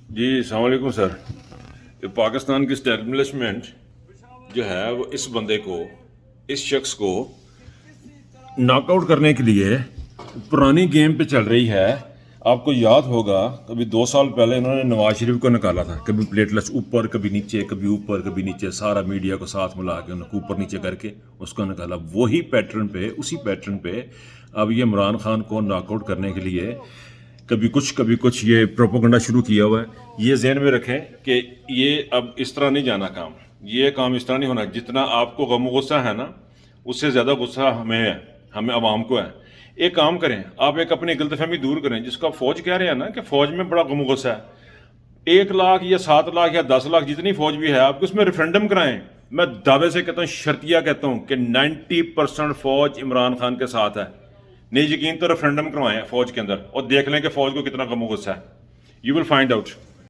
جی السلام علیکم سر. یہ پاکستان کی اسٹیبلشمنٹ جو ہے وہ اس بندے کو، اس شخص کو ناک آؤٹ کرنے کے لیے پرانی گیم پہ چل رہی ہے. آپ کو یاد ہوگا کبھی 2 سال پہلے انہوں نے نواز شریف کو نکالا تھا، کبھی پلیٹلس اوپر کبھی نیچے، کبھی اوپر کبھی نیچے، سارا میڈیا کو ساتھ ملا کے انہوں نے اوپر نیچے کر کے اس کو نکالا. وہی پیٹرن پہ، اسی پیٹرن پہ اب یہ عمران خان کو ناک آؤٹ کرنے کے لیے کبھی کچھ یہ پروپوگنڈا شروع کیا ہوا ہے. یہ ذہن میں رکھیں کہ یہ اب اس طرح نہیں جانا کام، یہ کام اس طرح نہیں ہونا. جتنا آپ کو غم و غصہ ہے نا، اس سے زیادہ غصہ ہمیں ہے، ہمیں عوام کو ہے. ایک کام کریں، آپ ایک اپنی غلط فہمی دور کریں. جس کا فوج کہہ رہے ہیں نا کہ فوج میں بڑا غم و غصہ ہے، 1 لاکھ یا 7 لاکھ یا 10 لاکھ جتنی فوج بھی ہے، آپ کو اس میں ریفرنڈم کرائیں. میں دعوے سے کہتا ہوں، شرطیہ کہتا ہوں کہ 90% فوج عمران خان کے ساتھ ہے. نہیں یقین تو ریفرنڈم کروائیں فوج کے اندر اور دیکھ لیں کہ فوج کو کتنا غم و غصہ ہے. You will find out.